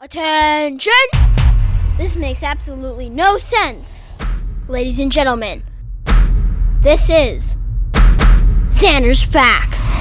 Attention! This makes absolutely no sense. Ladies and gentlemen, this is Zander's Facts.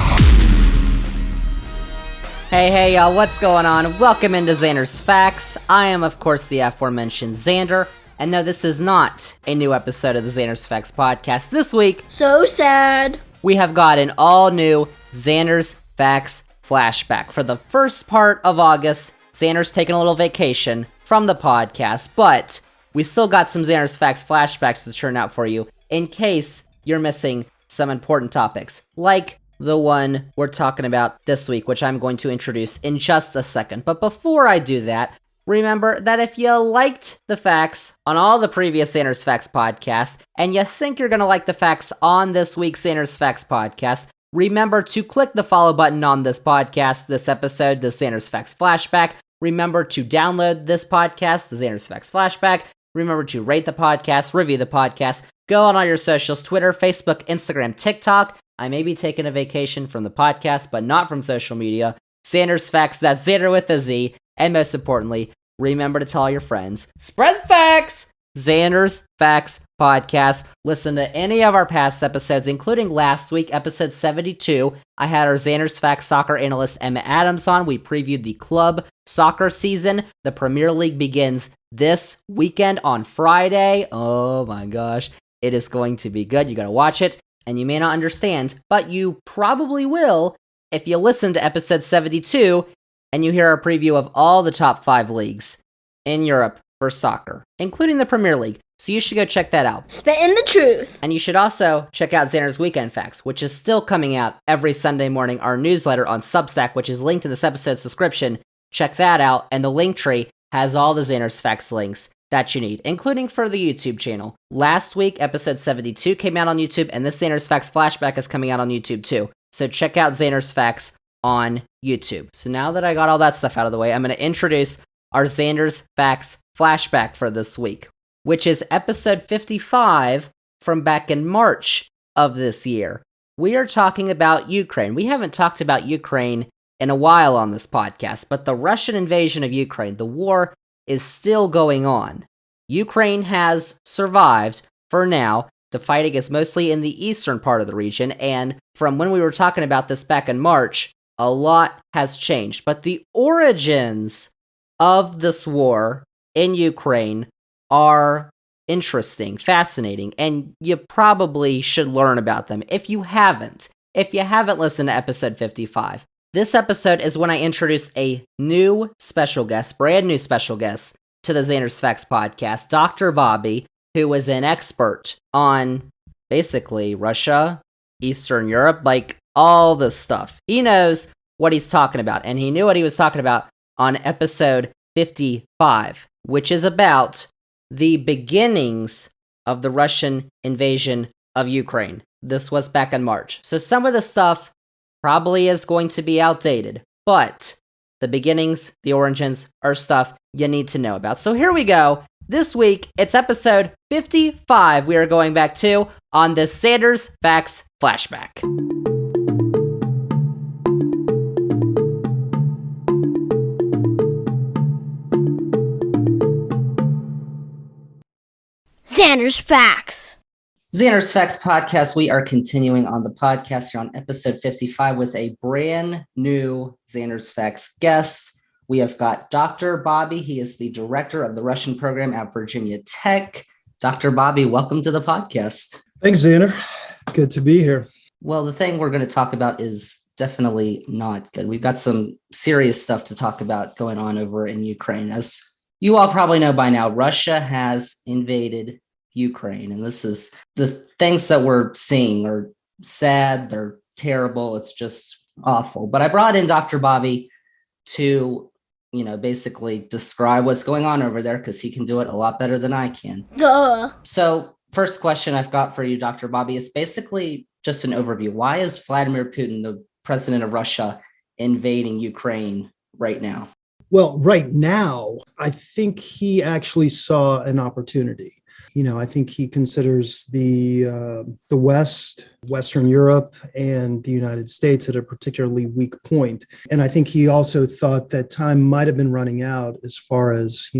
Hey y'all, what's going on? Welcome into Zander's Facts. I am, of course, the aforementioned Zander. And no, this is not a new episode of the Zander's Facts podcast. This week, So sad. we have got an all-new Zander's Facts Flashback. For the first part of August, Zander's taking a little vacation from the podcast, but we still got some Zander's Facts Flashbacks to churn out for you in case you're missing some important topics, like the one we're talking about this week, which I'm going to introduce in just a second. But before I do that, remember that if you liked the facts on all the previous Zander's Facts podcasts, and you think you're going to like the facts on this week's Zander's Facts podcast, remember to click the follow button on this podcast, this episode, the Zander's Facts Flashback. Remember to download this podcast, the Zander's Facts Flashback. Remember to rate the podcast, review the podcast. Go on all your socials, Twitter, Facebook, Instagram, TikTok. I may be taking a vacation from the podcast, but not from social media. Zander's Facts, that's Zander with a Z. And most importantly, remember to tell all your friends, spread the facts! Zander's Facts Podcast. Listen to any of our past episodes, including last week, episode 72. I had our Zander's Facts soccer analyst, Emma Adams, on. We previewed the club soccer season. The Premier League begins this weekend on Friday. Oh my gosh. It is going to be good. You gotta watch it. And you may not understand, but you probably will if you listen to episode 72 and you hear our preview of all the top 5 leagues in Europe for soccer, including the Premier League. So you should go check that out. Spitting the truth. And you should also check out Zander's Weekend Facts, which is still coming out every Sunday morning, our newsletter on Substack, which is linked to this episode's description. Check that out, and the link tree has all the Zander's Facts links that you need, including for the YouTube channel. Last week, episode 72 came out on YouTube, and this Zander's Facts Flashback is coming out on YouTube too. So check out Zander's Facts on YouTube. So now that I got all that stuff out of the way, I'm going to introduce our Zander's Facts Flashback for this week, which is episode 55 from back in March of this year. We are talking about Ukraine. We haven't talked about Ukraine in a while on this podcast, but the Russian invasion of Ukraine, the war, is still going on. Ukraine has survived for now. The fighting is mostly in the eastern part of the region, and from when we were talking about this back in March, a lot has changed. But the origins of this war in Ukraine are interesting, fascinating, and you probably should learn about them if you haven't listened to episode 55. This episode is when I introduced a new special guest, brand new special guest to the Zander's Facts podcast, Dr. Bobby, who is an expert on basically Russia, Eastern Europe, like all this stuff. He knows what he's talking about, and he knew what he was talking about on episode 55, which is about the beginnings of the Russian invasion of Ukraine. This was back in March. So some of the stuff probably is going to be outdated, but the beginnings, the origins, are stuff you need to know about. So here we go. This week, it's episode 55 we are going back to on this Zander's Facts Flashback. Zander's Facts. Zander's Facts Podcast, we are continuing on the podcast here on episode 55 with a brand new Zander's Facts guest. We have got Dr. Bobby. He is the director of the Russian program at Virginia Tech. Dr. Bobby, welcome to the podcast. Thanks, Zander. Good to be here. Well, the thing we're going to talk about is definitely not good. We've got some serious stuff to talk about going on over in Ukraine. As you all probably know by now, Russia has invaded Ukraine, and this is the things that we're seeing are sad, they're terrible, it's just awful. But I brought in Dr. Bobby to, basically describe what's going on over there because he can do it a lot better than I can. Duh. So first question I've got for you, Dr. Bobby, is basically just an overview. Why is Vladimir Putin, the president of Russia, invading Ukraine right now? Well, right now, I think he actually saw an opportunity. I think he considers the West, Western Europe, and the United States at a particularly weak point. And I think he also thought that time might have been running out as far as,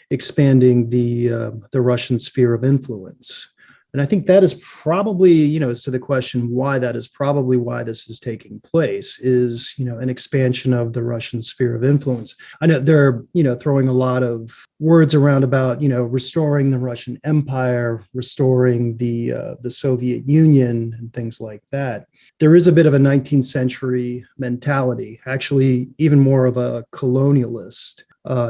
expanding the Russian sphere of influence. And I think that is probably, as to the question why, that is probably why this is taking place, is, an expansion of the Russian sphere of influence. I know they're, throwing a lot of words around about, restoring the Russian Empire, restoring the Soviet Union and things like that. There is a bit of a 19th century mentality, actually even more of a colonialist,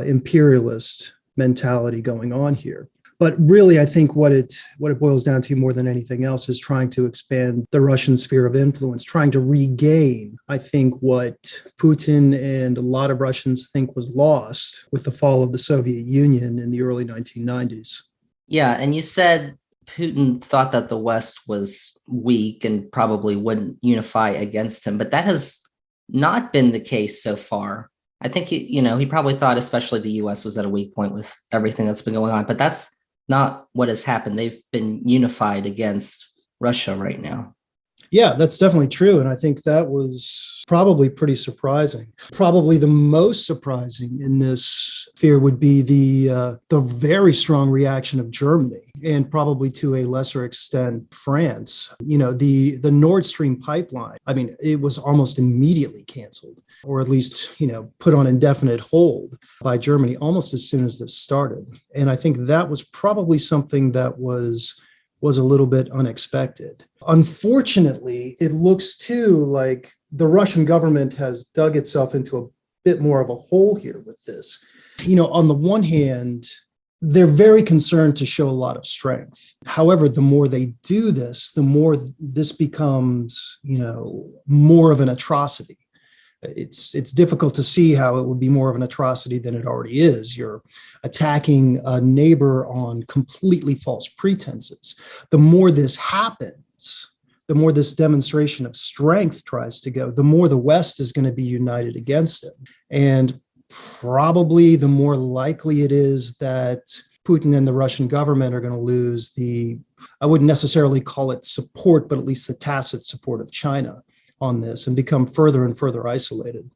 imperialist mentality going on here. But really, I think what it boils down to more than anything else is trying to expand the Russian sphere of influence, trying to regain, I think, what Putin and a lot of Russians think was lost with the fall of the Soviet Union in the early 1990s. Yeah, and you said Putin thought that the West was weak and probably wouldn't unify against him, but that has not been the case so far. I think he probably thought especially the U.S. was at a weak point with everything that's been going on, but that's not what has happened. They've been unified against Russia right now. Yeah, that's definitely true. And I think that was probably pretty surprising. Probably the most surprising in this sphere would be the very strong reaction of Germany, and probably to a lesser extent, France. The Nord Stream pipeline, it was almost immediately canceled, or at least, put on indefinite hold by Germany almost as soon as this started. And I think that was probably something that was a little bit unexpected. Unfortunately, it looks too like the Russian government has dug itself into a bit more of a hole here with this. On the one hand, they're very concerned to show a lot of strength. However, the more they do this, the more this becomes, more of an atrocity. It's difficult to see how it would be more of an atrocity than it already is. You're attacking a neighbor on completely false pretenses. The more this happens, the more this demonstration of strength tries to go, the more the West is going to be united against it. And probably the more likely it is that Putin and the Russian government are going to lose I wouldn't necessarily call it support, but at least the tacit support of China on this, and become further and further isolated.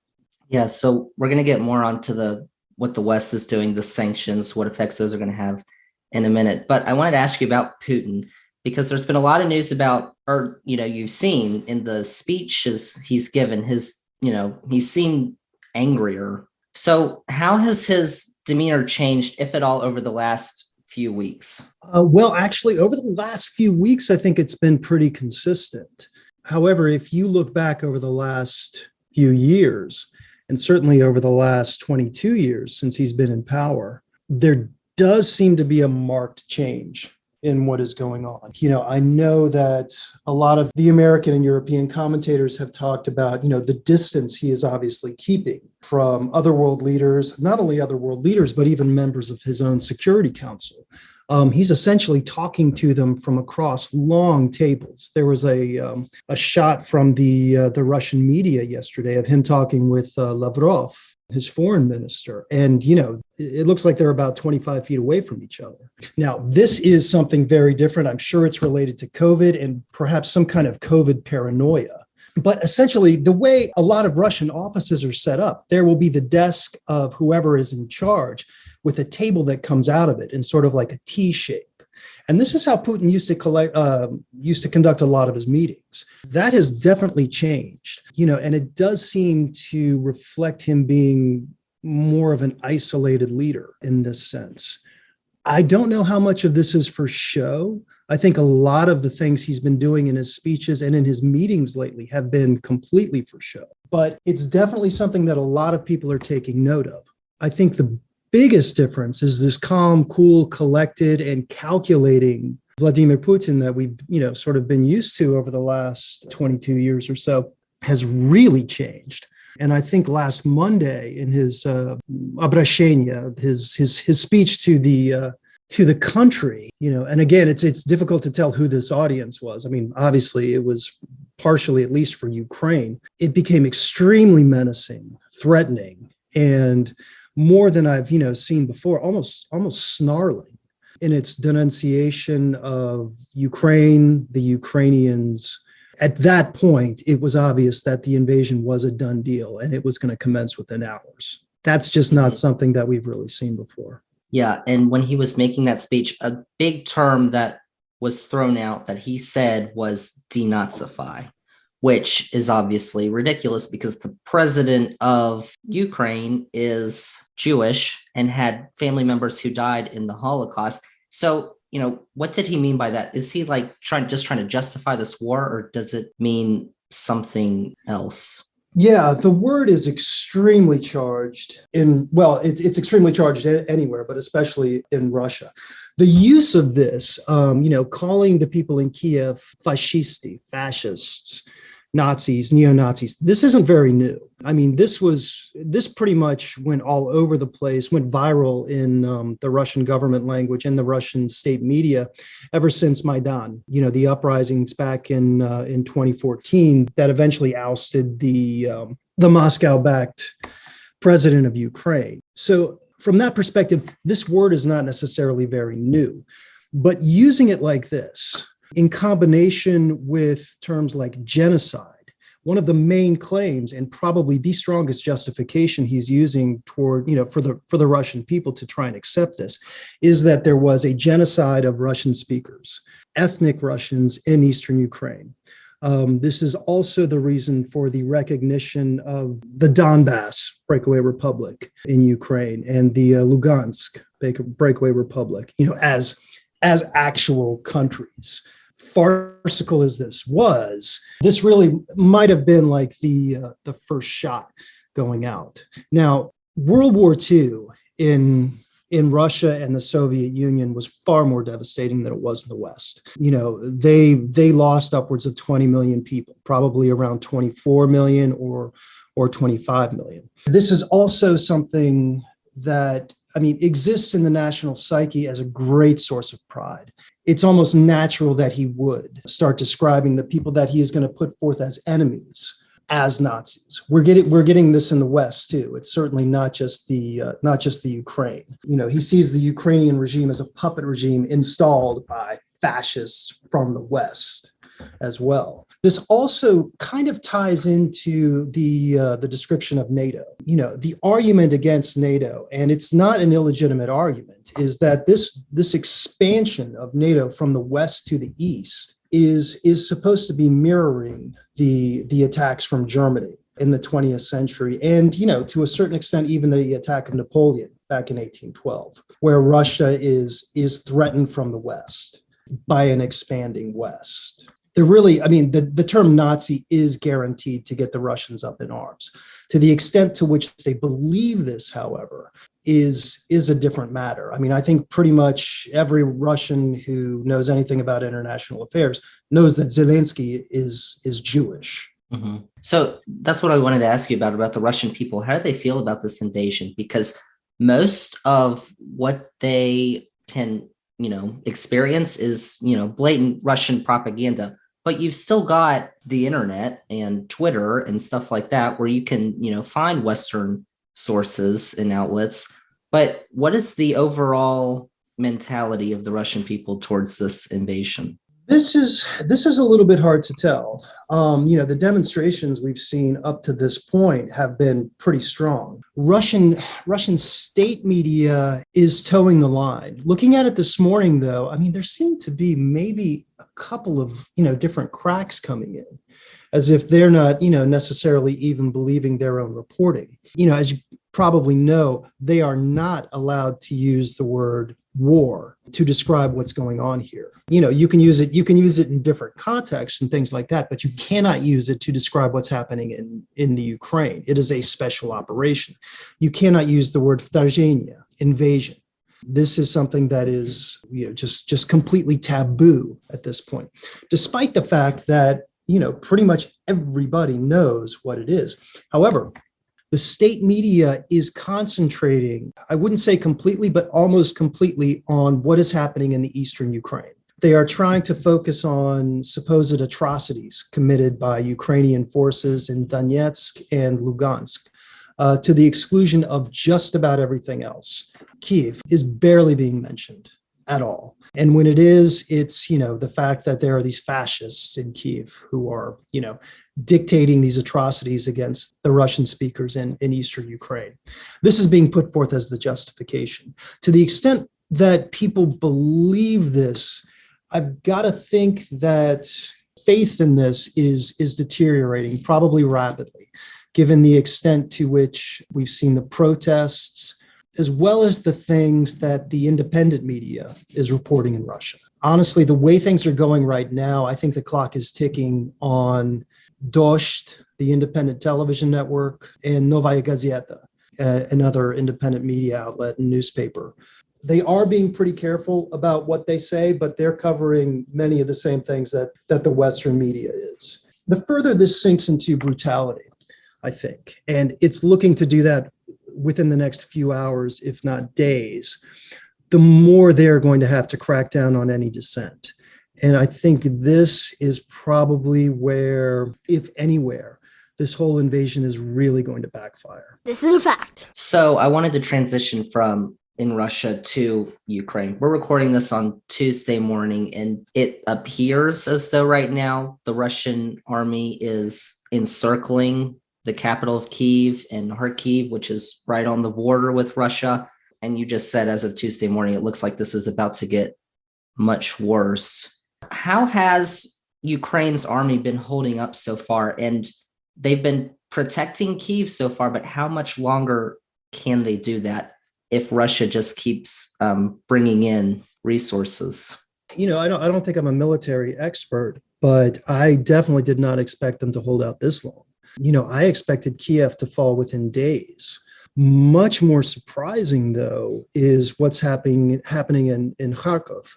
Yeah, so we're going to get more onto what the West is doing, the sanctions, what effects those are going to have in a minute. But I wanted to ask you about Putin, because there's been a lot of news about, or, you've seen in the speeches he's given, he seemed angrier. So how has his demeanor changed, if at all, over the last few weeks? Well, actually, over the last few weeks, I think it's been pretty consistent. However, if you look back over the last few years, and certainly over the last 22 years since he's been in power, there does seem to be a marked change in what is going on. I know that a lot of the American and European commentators have talked about, the distance he is obviously keeping from other world leaders, not only other world leaders, but even members of his own Security Council. He's essentially talking to them from across long tables. There was a shot from the Russian media yesterday of him talking with Lavrov, his foreign minister. And, it looks like they're about 25 feet away from each other. Now, this is something very different. I'm sure it's related to COVID and perhaps some kind of COVID paranoia. But essentially, the way a lot of Russian offices are set up, there will be the desk of whoever is in charge with a table that comes out of it in sort of like a T shape. And this is how Putin used to conduct a lot of his meetings. That has definitely changed, and it does seem to reflect him being more of an isolated leader in this sense. I don't know how much of this is for show. I think a lot of the things he's been doing in his speeches and in his meetings lately have been completely for show. But it's definitely something that a lot of people are taking note of. I think the biggest difference is this calm, cool, collected, and calculating Vladimir Putin that we've, sort of been used to over the last 22 years or so has really changed. And I think last Monday in his обращение, his speech to the country, and again, it's difficult to tell who this audience was. Obviously it was partially, at least for Ukraine. It became extremely menacing, threatening, and more than I've, seen before, almost snarling. in its denunciation of Ukraine, the Ukrainians. At that point, it was obvious that the invasion was a done deal and it was going to commence within hours. That's just not something that we've really seen before. Yeah, and when he was making that speech, a big term that was thrown out that he said was denazify, which is obviously ridiculous because the president of Ukraine is Jewish and had family members who died in the Holocaust. So, what did he mean by that? Is he like trying to justify this war, or does it mean something else? Yeah, the word is extremely charged it's extremely charged anywhere, but especially in Russia. The use of this, calling the people in Kiev fascisti, fascists, Nazis, neo-Nazis, this isn't very new. I mean, this pretty much went all over the place, went viral in the Russian government language and the Russian state media ever since Maidan, the uprisings back in 2014 that eventually ousted the Moscow-backed president of Ukraine. So from that perspective, this word is not necessarily very new, but using it like this, in combination with terms like genocide, one of the main claims and probably the strongest justification he's using toward, for the Russian people to try and accept this, is that there was a genocide of Russian speakers, ethnic Russians in Eastern Ukraine. This is also the reason for the recognition of the Donbass breakaway republic in Ukraine and the Lugansk breakaway republic, as actual countries. Farcical as this was, this really might have been like the first shot going out. Now, World War II in Russia and the Soviet Union was far more devastating than it was in the West. They lost upwards of 20 million people, probably around 24 million or 25 million. This is also something that exists in the national psyche as a great source of pride. It's almost natural that he would start describing the people that he is going to put forth as enemies as Nazis. We're getting this in the West too. It's certainly not just the Ukraine. He sees the Ukrainian regime as a puppet regime installed by fascists from the West as well. This also kind of ties into the description of NATO. The argument against NATO, and it's not an illegitimate argument, is that this expansion of NATO from the West to the East is supposed to be mirroring the attacks from Germany in the 20th century, and to a certain extent even the attack of Napoleon back in 1812, where Russia is threatened from the West by an expanding West. The term Nazi is guaranteed to get the Russians up in arms. To the extent to which they believe this, however, is a different matter. I think pretty much every Russian who knows anything about international affairs knows that Zelensky is Jewish. Mm-hmm. So that's what I wanted to ask you about the Russian people. How do they feel about this invasion? Because most of what they can, experience is, blatant Russian propaganda. But you've still got the internet and Twitter and stuff like that where you can, find Western sources and outlets. But what is the overall mentality of the Russian people towards this invasion? This is a little bit hard to tell. The demonstrations we've seen up to this point have been pretty strong. Russian state media is towing the line. Looking at it this morning, though, there seem to be maybe a couple of different cracks coming in, as if they're not necessarily even believing their own reporting. As you probably know, they are not allowed to use the word war to describe what's going on here. You can use it in different contexts and things like that, but you cannot use it to describe what's happening in the Ukraine. It is a special operation. You cannot use the word vторжение, invasion. This is something that is just completely taboo at this point, despite the fact that pretty much everybody knows what it is. However, the state media is concentrating, I wouldn't say completely, but almost completely on what is happening in the eastern Ukraine. They are trying to focus on supposed atrocities committed by Ukrainian forces in Donetsk and Lugansk, to the exclusion of just about everything else. Kyiv is barely being mentioned. at all. And when it is, it's, the fact that there are these fascists in Kyiv who are, dictating these atrocities against the Russian speakers in eastern Ukraine. This is being put forth as the justification. To the extent that people believe this, I've got to think that faith in this is deteriorating, probably rapidly, given the extent to which we've seen the protests, as well as the things that the independent media is reporting in Russia. Honestly, the way things are going right now, I think the clock is ticking on Dozhd, the independent television network, and Novaya Gazeta, another independent media outlet and newspaper. They are being pretty careful about what they say, but they're covering many of the same things that the Western media is. The further this sinks into brutality, I think, and it's looking to do that within the next few hours, if not days, the more they're going to have to crack down on any dissent. And I think this is probably where, if anywhere, this whole invasion is really going to backfire. This is a fact. So I wanted to transition from in Russia to Ukraine. We're recording this on Tuesday morning, and it appears as though right now the Russian army is encircling the capital of Kyiv and Kharkiv, which is right on the border with Russia. And you just said as of Tuesday morning, it looks like this is about to get much worse. How has Ukraine's army been holding up so far? And they've been protecting Kyiv so far, but how much longer can they do that if Russia just keeps bringing in resources? I don't think I'm a military expert, but I definitely did not expect them to hold out this long. I expected Kiev to fall within days. Much more surprising, though, is what's happening in Kharkiv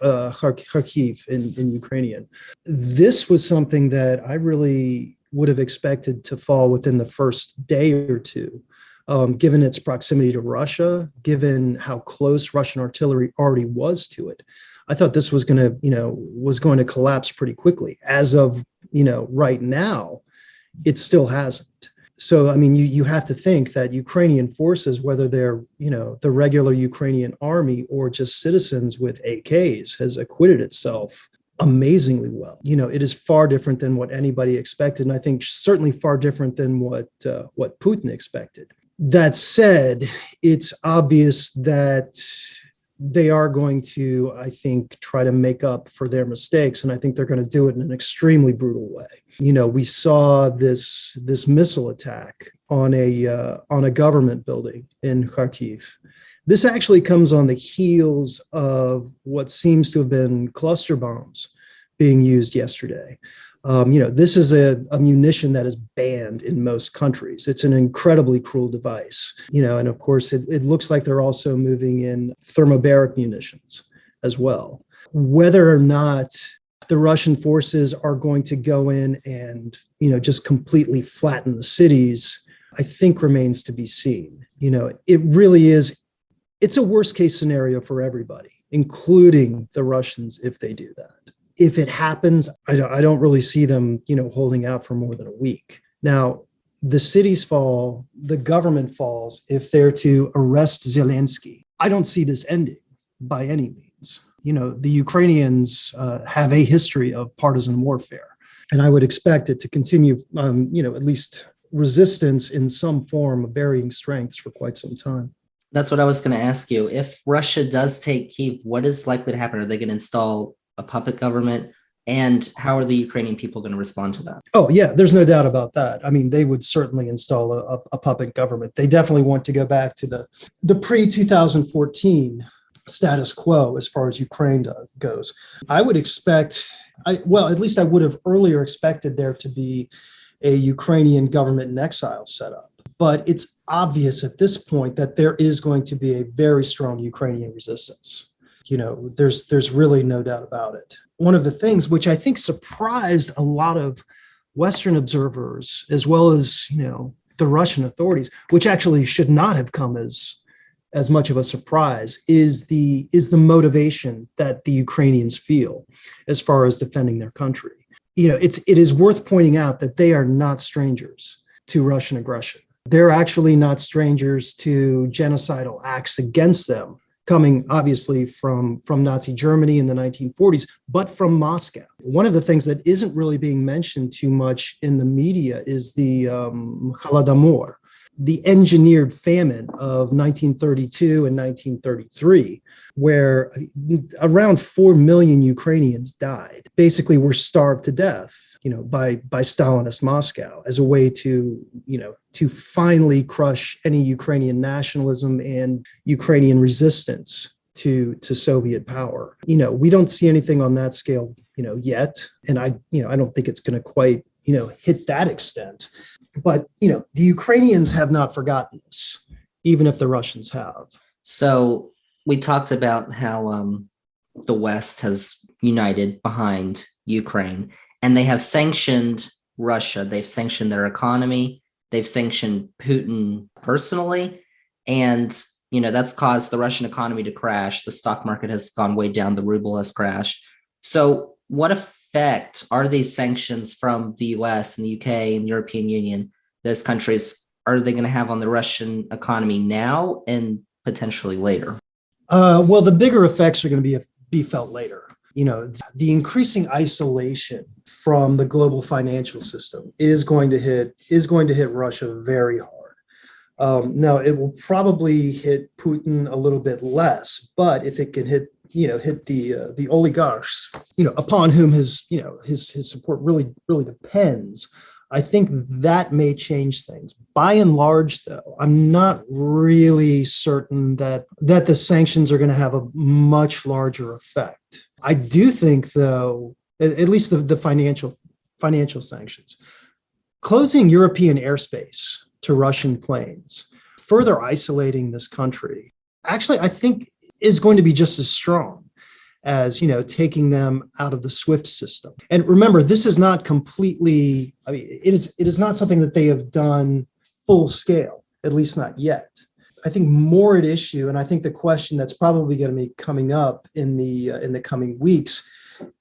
in Ukrainian. This was something that I really would have expected to fall within the first day or two, given its proximity to Russia, given how close Russian artillery already was to it. I thought this was going to collapse pretty quickly. As of, right now, it still hasn't. So, you have to think that Ukrainian forces, whether they're, the regular Ukrainian army or just citizens with AKs, has acquitted itself amazingly well. It is far different than what anybody expected. And I think certainly far different than what Putin expected. That said, it's obvious that they are going to, I think, try to make up for their mistakes. And I think they're going to do it in an extremely brutal way. We saw this missile attack on a government building in Kharkiv. This actually comes on the heels of what seems to have been cluster bombs being used yesterday. This is a munition that is banned in most countries. It's an incredibly cruel device, and of course it looks like they're also moving in thermobaric munitions as well. Whether or not the Russian forces are going to go in and, just completely flatten the cities, I think remains to be seen. It really is, it's a worst case scenario for everybody, including the Russians, if they do that. If it happens, I don't really see them, holding out for more than a week. Now, the cities fall, the government falls if they're to arrest Zelensky. I don't see this ending by any means. The Ukrainians have a history of partisan warfare, and I would expect it to continue, at least resistance in some form of varying strengths for quite some time. That's what I was going to ask you. If Russia does take Kyiv, what is likely to happen? Are they going to install a puppet government? And how are the Ukrainian people going to respond to that? Oh, yeah, there's no doubt about that. They would certainly install a puppet government. They definitely want to go back to the pre-2014 status quo as far as Ukraine goes. I would expect, at least I would have earlier expected there to be a Ukrainian government in exile set up. But it's obvious at this point that there is going to be a very strong Ukrainian resistance. There's really no doubt about it. One of the things which I think surprised a lot of Western observers, as well as, the Russian authorities, which actually should not have come as much of a surprise, is the motivation that the Ukrainians feel as far as defending their country. It is worth pointing out that they are not strangers to Russian aggression. They're actually not strangers to genocidal acts against them coming obviously from Nazi Germany in the 1940s, but from Moscow. One of the things that isn't really being mentioned too much in the media is the Holodomor, the engineered famine of 1932 and 1933, where around 4 million Ukrainians died, basically were starved to death, by Stalinist Moscow as a way to finally crush any Ukrainian nationalism and Ukrainian resistance to Soviet power. We don't see anything on that scale, yet. And I don't think it's going to quite, hit that extent. But, the Ukrainians have not forgotten this, even if the Russians have. So we talked about how the West has united behind Ukraine, and they have sanctioned Russia. They've sanctioned their economy. They've sanctioned Putin personally. And, that's caused the Russian economy to crash. The stock market has gone way down. The ruble has crashed. So what effect are these sanctions from the US and the UK and European Union, those countries, are they going to have on the Russian economy now and potentially later? Well, the bigger effects are going to be felt later. The increasing isolation from the global financial system is going to hit Russia very hard. Now, it will probably hit Putin a little bit less, but if it can hit the oligarchs, upon whom his support really depends, I think that may change things. By and large, though, I'm not really certain that the sanctions are going to have a much larger effect. I do think, though, at least the financial sanctions, closing European airspace to Russian planes, further isolating this country, actually, I think is going to be just as strong as, taking them out of the SWIFT system. And remember, this is not completely, it is not something that they have done full scale, at least not yet. I think more at issue, and I think the question that's probably going to be coming up in the coming weeks,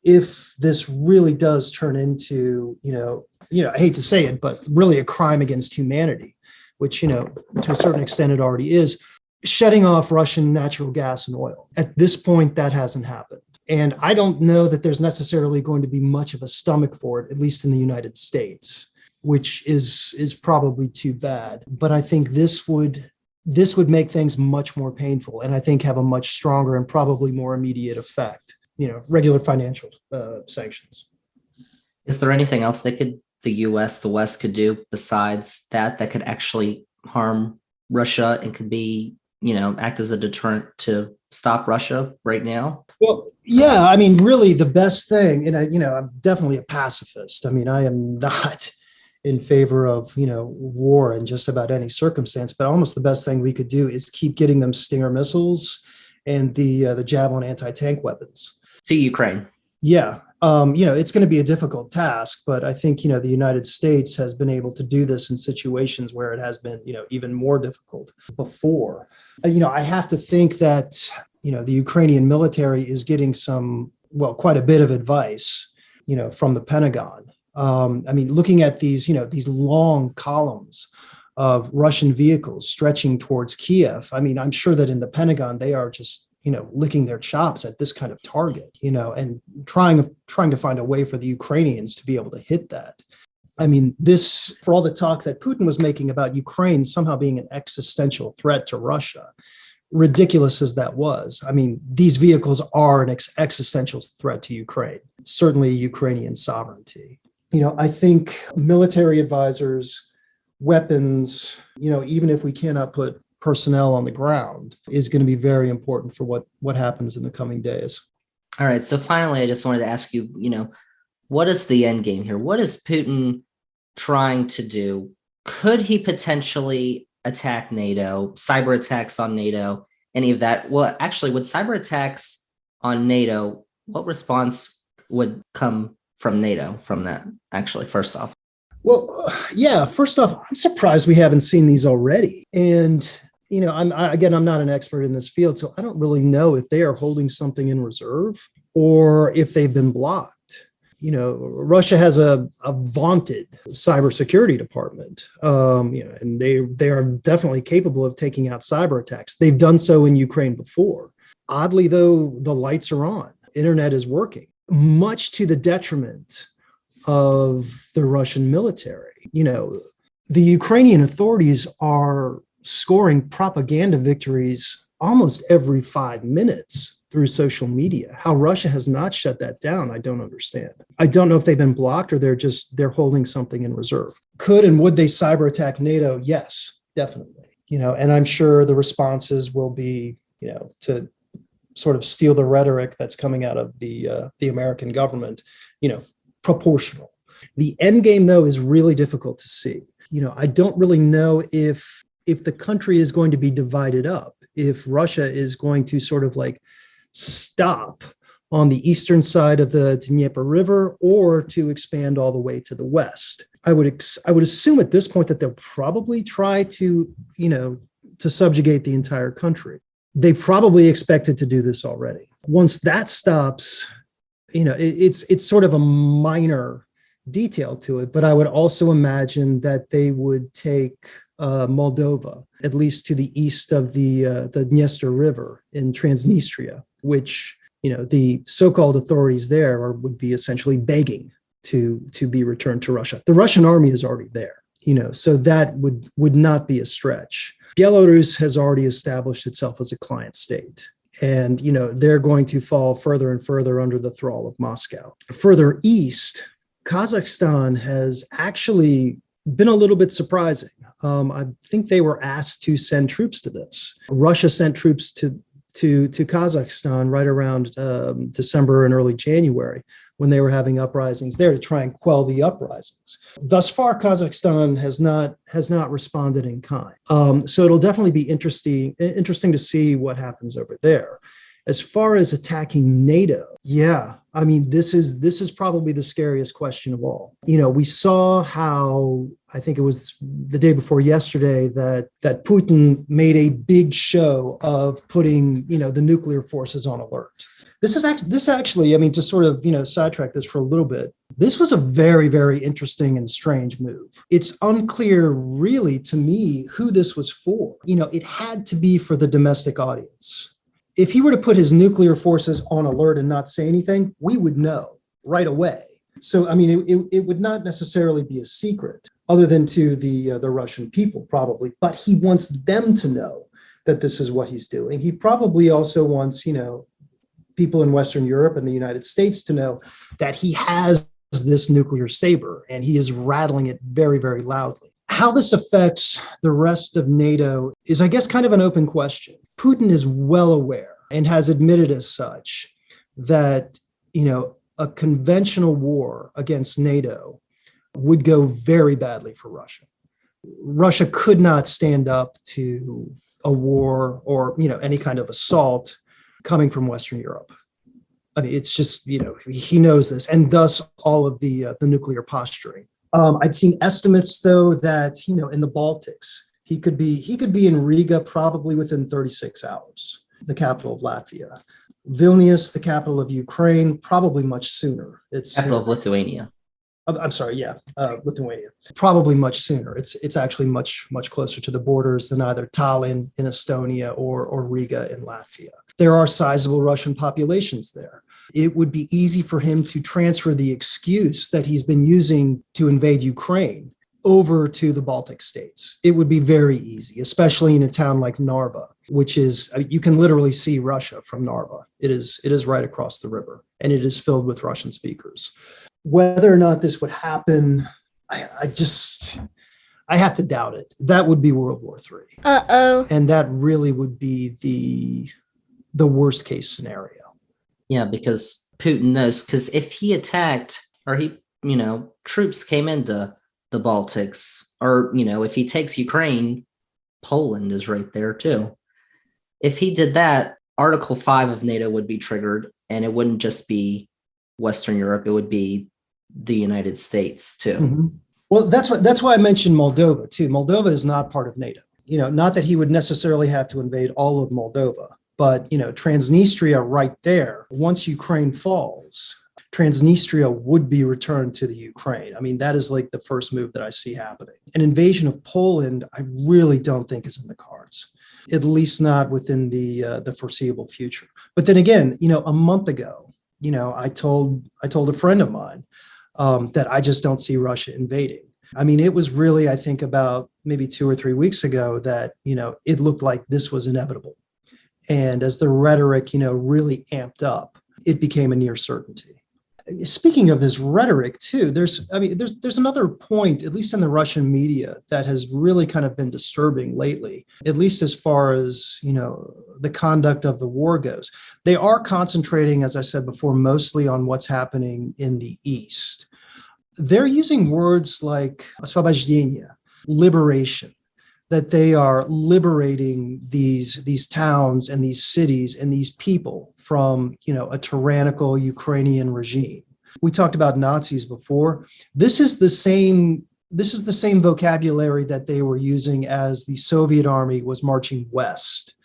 if this really does turn into, I hate to say it, but really a crime against humanity, which, to a certain extent it already is, shutting off Russian natural gas and oil. At this point, that hasn't happened. And I don't know that there's necessarily going to be much of a stomach for it, at least in the United States, which is probably too bad. But I think this would make things much more painful, and I think have a much stronger and probably more immediate effect, regular financial sanctions. Is there anything else the US, the West could do besides that could actually harm Russia and could be, act as a deterrent to stop Russia right now? Well, yeah, really the best thing, and I'm definitely a pacifist. I am not in favor of, war in just about any circumstance, but almost the best thing we could do is keep getting them Stinger missiles and the Javelin anti-tank weapons to Ukraine. Yeah. It's going to be a difficult task, but I think, the United States has been able to do this in situations where it has been, even more difficult before. I have to think that, the Ukrainian military is getting quite a bit of advice, from the Pentagon. Looking at these long columns of Russian vehicles stretching towards Kiev. I'm sure that in the Pentagon, they are just, licking their chops at this kind of target, and trying to find a way for the Ukrainians to be able to hit that. This, for all the talk that Putin was making about Ukraine somehow being an existential threat to Russia, ridiculous as that was, these vehicles are an existential threat to Ukraine, certainly Ukrainian sovereignty. I think military advisors, weapons, even if we cannot put personnel on the ground, is going to be very important for what happens in the coming days. All right. So finally, I just wanted to ask you, what is the end game here? What is Putin trying to do? Could he potentially attack NATO, cyber attacks on NATO, any of that? Well, actually, with cyber attacks on NATO, what response would come from NATO from that, actually, first off? Well, yeah, first off, I'm surprised we haven't seen these already. And, I'm not an expert in this field, so I don't really know if they are holding something in reserve or if they've been blocked. Russia has a vaunted cybersecurity department, and they are definitely capable of taking out cyber attacks. They've done so in Ukraine before. Oddly, though, the lights are on. Internet is working, much to the detriment of the Russian military. The Ukrainian authorities are scoring propaganda victories almost every 5 minutes through social media. How Russia has not shut that down, I don't understand. I don't know if they've been blocked or they're holding something in reserve. Could and would they cyber attack NATO? Yes, definitely. And I'm sure the responses will be, to sort of steal the rhetoric that's coming out of the American government, proportional. The end game, though, is really difficult to see. I don't really know if the country is going to be divided up, if Russia is going to sort of like stop on the eastern side of the Dnieper River or to expand all the way to the west. I would assume at this point that they'll probably try to subjugate the entire country. They probably expected to do this already. Once that stops, it's sort of a minor detail to it, but I would also imagine that they would take Moldova, at least to the east of the Dniester River in Transnistria, which the so-called authorities there would be essentially begging to be returned to Russia. The Russian army is already there, so that would not be a stretch. Belarus has already established itself as a client state. And, they're going to fall further and further under the thrall of Moscow. Further east, Kazakhstan has actually been a little bit surprising. I think they were asked to send troops to this. Russia sent troops to Kazakhstan right around December and early January when they were having uprisings there to try and quell the uprisings. Thus far, Kazakhstan has not responded in kind. So it'll definitely be interesting to see what happens over there. As far as attacking NATO, this is probably the scariest question of all. We saw how, I think it was the day before yesterday, that Putin made a big show of putting, the nuclear forces on alert. This actually, to sort of, sidetrack this for a little bit, this was a very, very interesting and strange move. It's unclear really to me who this was for. It had to be for the domestic audience. If he were to put his nuclear forces on alert and not say anything, we would know right away. So, it would not necessarily be a secret other than to the Russian people, probably. But he wants them to know that this is what he's doing. He probably also wants, people in Western Europe and the United States to know that he has this nuclear saber and he is rattling it very, very loudly. How this affects the rest of NATO is, I guess, kind of an open question. Putin is well aware and has admitted as such that, a conventional war against NATO would go very badly for Russia. Russia could not stand up to a war or, any kind of assault coming from Western Europe. It's just, he knows this, and thus all of the nuclear posturing. I'd seen estimates, though, that, in the Baltics, he could be in Riga probably within 36 hours, the capital of Latvia. Vilnius, the capital of Ukraine, probably much sooner. It's capital of Lithuania. I'm sorry, Lithuania. Probably much sooner. It's actually much closer to the borders than either Tallinn in Estonia or Riga in Latvia. There are sizable Russian populations there. It would be easy for him to transfer the excuse that he's been using to invade Ukraine over to the Baltic states. It would be very easy, especially in a town like Narva, which is, you can literally see Russia from Narva. It is right across the river, and it is filled with Russian speakers. Whether or not this would happen, I have to doubt it. That would be World War III. Uh-oh. And that really would be the worst case scenario. Yeah, because Putin knows, because if he attacked, or troops came into the Baltics, or, if he takes Ukraine, Poland is right there too. If he did that, Article 5 of NATO would be triggered, and it wouldn't just be Western Europe, it would be the United States too. Mm-hmm. Well, that's why I mentioned Moldova too. Moldova is not part of NATO. Not that he would necessarily have to invade all of Moldova, but Transnistria right there, once Ukraine falls, Transnistria would be returned to the Ukraine. I mean, that is like the first move that I see happening. An invasion of Poland, I really don't think is in the cards, at least not within the foreseeable future. But then again, a month ago, I told a friend of mine that I just don't see Russia invading. I mean, it was really, I think, about maybe 2 or 3 weeks ago that, it looked like this was inevitable. And as the rhetoric, really amped up, it became a near certainty. Speaking of this rhetoric too, there's another point, at least in the Russian media, that has really kind of been disturbing lately, at least as far as, the conduct of the war goes. They are concentrating, as I said before, mostly on what's happening in the East. They're using words like освобождение, liberation, that they are liberating these towns and these cities and these people from, a tyrannical Ukrainian regime. We talked about Nazis before. This is the same vocabulary that they were using as the Soviet army was marching west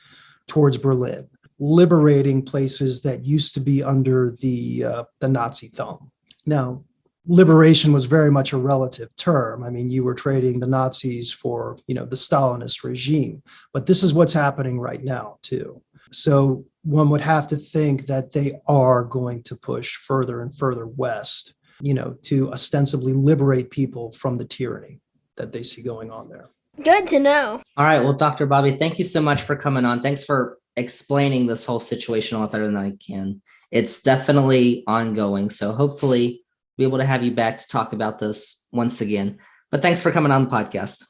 towards Berlin, liberating places that used to be under the Nazi thumb. Now, liberation was very much a relative term. I mean, you were trading the Nazis for, the Stalinist regime, but this is what's happening right now too. So one would have to think that they are going to push further and further west, to ostensibly liberate people from the tyranny that they see going on there. Good to know. All right. Well, Dr. Bobby, thank you so much for coming on. Thanks for explaining this whole situation a lot better than I can. It's definitely ongoing. So hopefully be able to have you back to talk about this once again. But thanks for coming on the podcast.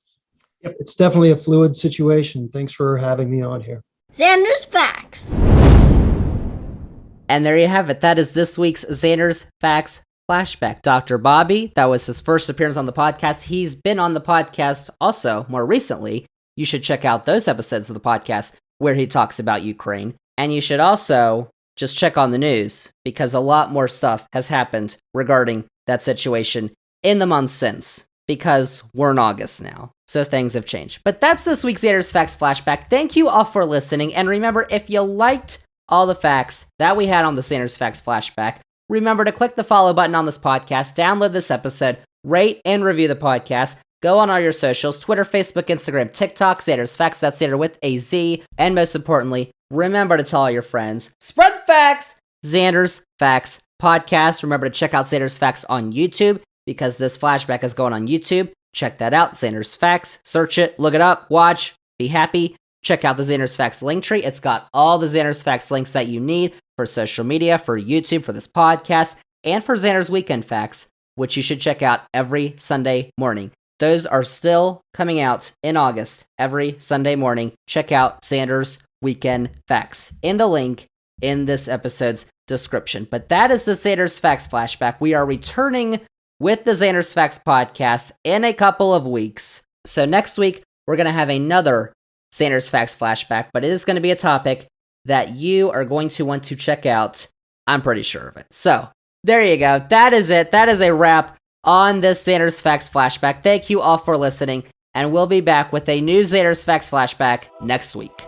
Yep, it's definitely a fluid situation. Thanks for having me on here. Zander's Facts. And there you have it. That is this week's Zander's Facts Flashback. Dr. Bobby, that was his first appearance on the podcast. He's been on the podcast also more recently. You should check out those episodes of the podcast where he talks about Ukraine. And you should also just check on the news, because a lot more stuff has happened regarding that situation in the months since, because we're in August now. So things have changed. But that's this week's Zander's Facts Flashback. Thank you all for listening. And remember, if you liked all the facts that we had on the Zander's Facts Flashback, remember to click the follow button on this podcast, download this episode, rate and review the podcast. Go on all your socials, Twitter, Facebook, Instagram, TikTok, Zander's Facts, that's Zander with a Z. And most importantly, remember to tell all your friends. Spread the facts! Zander's Facts Podcast. Remember to check out Zander's Facts on YouTube, because this flashback is going on YouTube. Check that out, Zander's Facts. Search it, look it up, watch, be happy. Check out the Zander's Facts link tree. It's got all the Zander's Facts links that you need for social media, for YouTube, for this podcast, and for Zander's Weekend Facts, which you should check out every Sunday morning. Those are still coming out in August every Sunday morning. Check out Zander's Weekend Facts in the link in this episode's description. But that is the Zander's Facts Flashback. We are returning with the Zander's Facts podcast in a couple of weeks. So next week, we're going to have another Zander's Facts Flashback, but it is going to be a topic that you are going to want to check out. I'm pretty sure of it. So there you go. That is it. That is a wrap on this Zander's Facts Flashback. Thank you all for listening, and we'll be back with a new Zander's Facts Flashback next week.